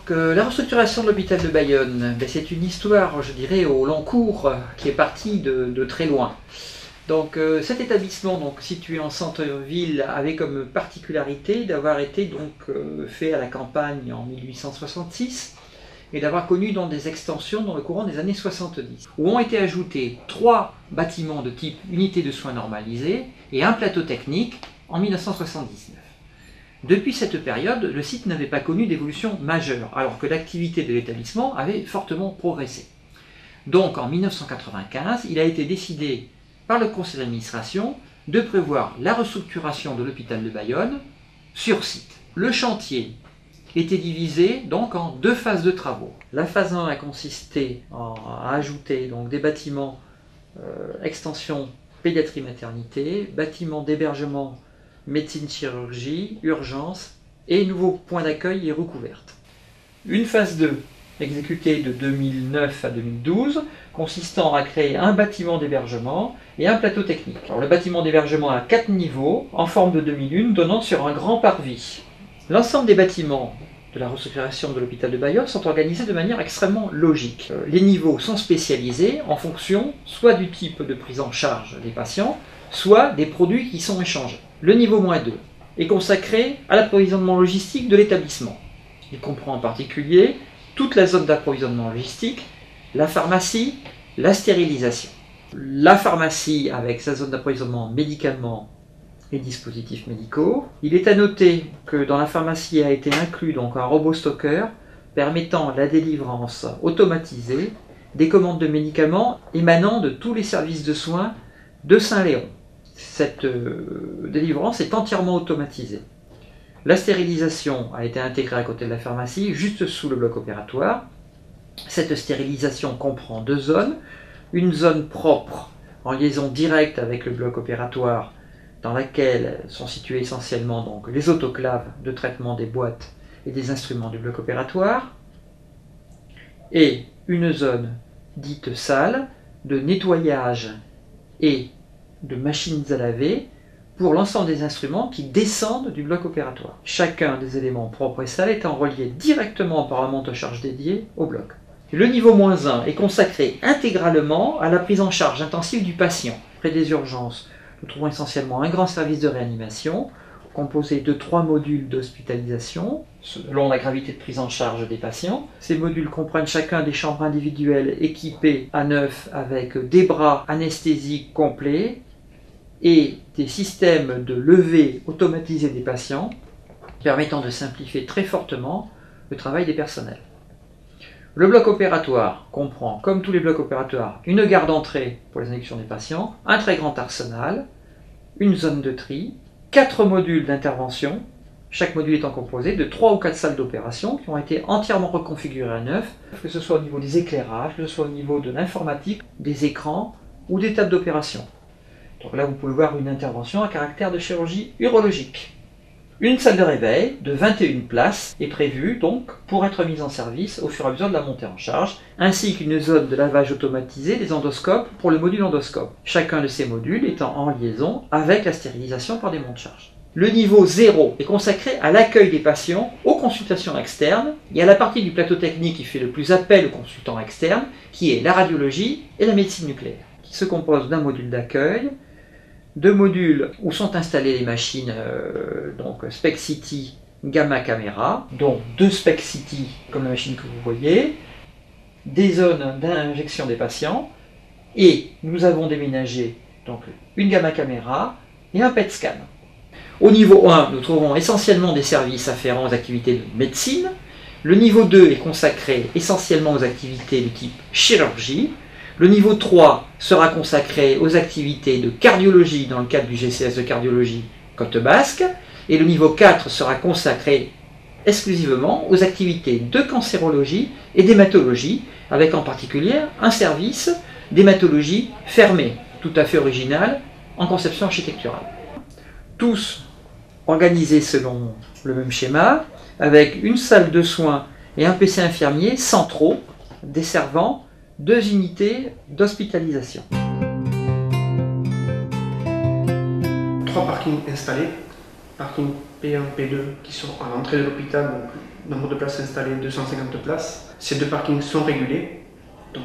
La restructuration de l'hôpital de Bayonne, c'est une histoire, je dirais, au long cours, qui est partie de très loin. Cet établissement, situé en centre-ville, avait comme particularité d'avoir été fait à la campagne en 1866 et d'avoir connu des extensions dans le courant des années 70, où ont été ajoutés 3 bâtiments de type unité de soins normalisés et un plateau technique en 1979. Depuis cette période, le site n'avait pas connu d'évolution majeure, alors que l'activité de l'établissement avait fortement progressé. Donc en 1995, il a été décidé par le conseil d'administration de prévoir la restructuration de l'hôpital de Bayonne sur site. Le chantier était divisé en 2 phases de travaux. La phase 1 a consisté à ajouter des bâtiments extension pédiatrie-maternité, bâtiments d'hébergement médecine-chirurgie, urgence et nouveaux points d'accueil et recouvertes. Une phase 2, exécutée de 2009 à 2012, consistant à créer un bâtiment d'hébergement et un plateau technique. Le bâtiment d'hébergement a 4 niveaux, en forme de demi-lune, donnant sur un grand parvis. L'ensemble des bâtiments de la restructuration de l'hôpital de Bayonne sont organisés de manière extrêmement logique. Les niveaux sont spécialisés en fonction soit du type de prise en charge des patients, soit des produits qui sont échangés. Le niveau -2 est consacré à l'approvisionnement logistique de l'établissement. Il comprend en particulier toute la zone d'approvisionnement logistique, la pharmacie, la stérilisation. La pharmacie avec sa zone d'approvisionnement médicaments et dispositifs médicaux. Il est à noter que dans la pharmacie a été inclus un robot stocker permettant la délivrance automatisée des commandes de médicaments émanant de tous les services de soins de Saint-Léon. Cette délivrance est entièrement automatisée. La stérilisation a été intégrée à côté de la pharmacie, juste sous le bloc opératoire. Cette stérilisation comprend 2 zones. Une zone propre en liaison directe avec le bloc opératoire, dans laquelle sont situés essentiellement les autoclaves de traitement des boîtes et des instruments du bloc opératoire, et une zone dite salle de nettoyage et de machines à laver pour l'ensemble des instruments qui descendent du bloc opératoire. Chacun des éléments propres et salles étant relié directement par un monte-charge dédié au bloc. Le niveau -1 est consacré intégralement à la prise en charge intensive du patient. Près des urgences, nous trouvons essentiellement un grand service de réanimation composé de 3 modules d'hospitalisation selon la gravité de prise en charge des patients. Ces modules comprennent chacun des chambres individuelles équipées à neuf avec des bras anesthésiques complets et des systèmes de levée automatisés des patients permettant de simplifier très fortement le travail des personnels. Le bloc opératoire comprend, comme tous les blocs opératoires, une gare d'entrée pour les inductions des patients, un très grand arsenal, une zone de tri, 4 modules d'intervention, chaque module étant composé de 3 ou 4 salles d'opération qui ont été entièrement reconfigurées à neuf, que ce soit au niveau des éclairages, que ce soit au niveau de l'informatique, des écrans ou des tables d'opération. Donc là, vous pouvez voir une intervention à caractère de chirurgie urologique. Une salle de réveil de 21 places est prévue pour être mise en service au fur et à mesure de la montée en charge, ainsi qu'une zone de lavage automatisé des endoscopes pour le module endoscope. Chacun de ces modules étant en liaison avec la stérilisation par des monte-charges. Le niveau 0 est consacré à l'accueil des patients, aux consultations externes et à la partie du plateau technique qui fait le plus appel aux consultants externes, qui est la radiologie et la médecine nucléaire, qui se compose d'un module d'accueil, 2 modules où sont installées les machines SpecCity Gamma Caméra, dont 2 SpecCity comme la machine que vous voyez, des zones d'injection des patients, et nous avons déménagé une Gamma Caméra et un PET scan. Au niveau 1, nous trouvons essentiellement des services afférents aux activités de médecine. Le niveau 2 est consacré essentiellement aux activités de type chirurgie. Le niveau 3 sera consacré aux activités de cardiologie dans le cadre du GCS de cardiologie Côte Basque. Et le niveau 4 sera consacré exclusivement aux activités de cancérologie et d'hématologie, avec en particulier un service d'hématologie fermée, tout à fait original en conception architecturale. Tous organisés selon le même schéma, avec une salle de soins et un PC infirmier centraux desservant 2 unités d'hospitalisation. 3 parkings installés parking P1, P2 qui sont à l'entrée de l'hôpital, donc nombre de places installées 250 places. Ces deux parkings sont régulés, donc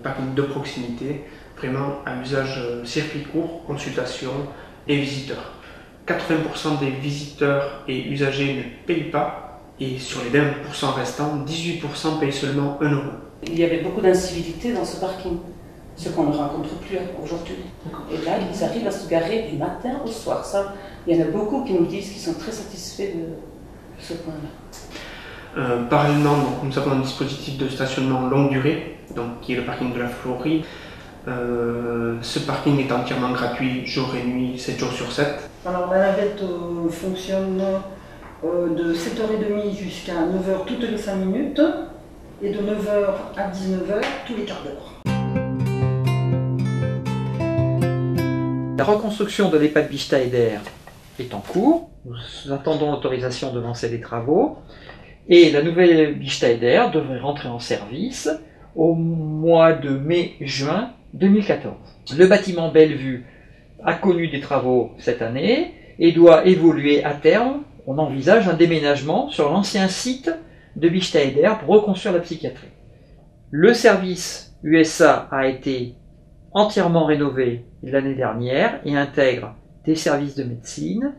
parking de proximité, vraiment à usage circuit court, consultation et visiteurs. 80% des visiteurs et usagers ne payent pas, et sur les 20% restants, 18% payent seulement 1 euro. Il y avait beaucoup d'incivilité dans ce parking, ce qu'on ne rencontre plus aujourd'hui. Et là, ils arrivent à se garer du matin au soir. Ça, il y en a beaucoup qui nous disent qu'ils sont très satisfaits de ce point-là. Parallèlement, donc, nous avons un dispositif de stationnement longue durée, donc, qui est le parking de la Florie. Ce parking est entièrement gratuit jour et nuit, 7 jours sur 7. Alors la navette fonctionne de 7h30 jusqu'à 9h toutes les 5 minutes et de 9h à 19h tous les quarts d'heure. La reconstruction de l'EHPAD Bichtaeder est en cours. Nous attendons l'autorisation de lancer les travaux. Et la nouvelle Bichtaeder devrait rentrer en service au mois de mai-juin 2014. Le bâtiment Bellevue a connu des travaux cette année et doit évoluer à terme. On envisage un déménagement sur l'ancien site de Bichtaeder pour reconstruire la psychiatrie. Le service USA a été entièrement rénové l'année dernière et intègre des services de médecine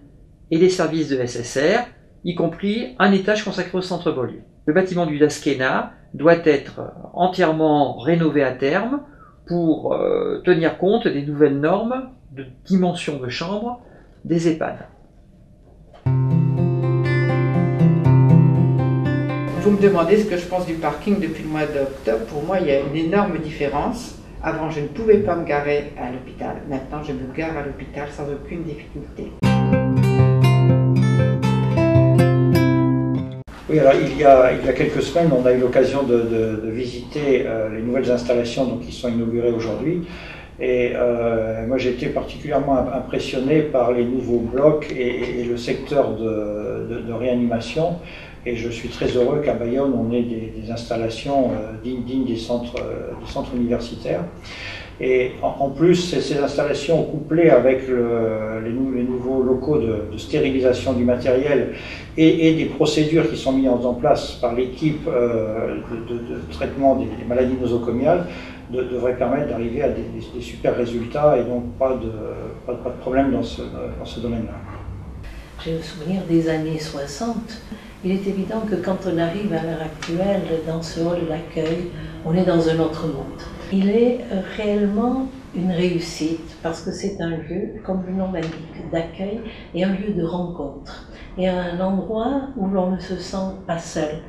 et des services de SSR, y compris un étage consacré au centre Beaulieu. Le bâtiment du Daskéna doit être entièrement rénové à terme pour tenir compte des nouvelles normes de dimension de chambre des EHPAD. Vous me demandez ce que je pense du parking depuis le mois d'octobre. Pour moi, il y a une énorme différence. Avant, je ne pouvais pas me garer à l'hôpital. Maintenant, je me gare à l'hôpital sans aucune difficulté. Oui, alors il y a quelques semaines, on a eu l'occasion de visiter les nouvelles installations donc, qui sont inaugurées aujourd'hui. Et moi, j'ai été particulièrement impressionné par les nouveaux blocs et le secteur de réanimation. Et je suis très heureux qu'à Bayonne, on ait des installations dignes des centres universitaires. Et en plus, ces installations couplées avec les nouveaux locaux de stérilisation du matériel et des procédures qui sont mises en place par l'équipe de traitement des maladies nosocomiales devraient permettre d'arriver à des super résultats et donc pas de problème dans ce domaine-là. J'ai le souvenir des années 60. Il est évident que quand on arrive à l'heure actuelle dans ce hall d'accueil, on est dans un autre monde. Il est réellement une réussite parce que c'est un lieu, comme le nom l'indique, d'accueil et un lieu de rencontre. Et un endroit où l'on ne se sent pas seul.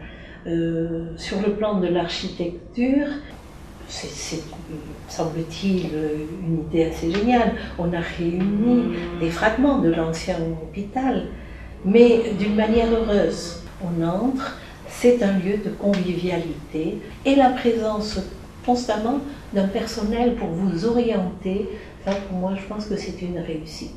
Sur le plan de l'architecture, c'est, semble-t-il, une idée assez géniale. On a réuni des fragments de l'ancien hôpital, mais d'une manière heureuse. On entre, c'est un lieu de convivialité et la présence constamment d'un personnel pour vous orienter. Ça, pour moi, je pense que c'est une réussite.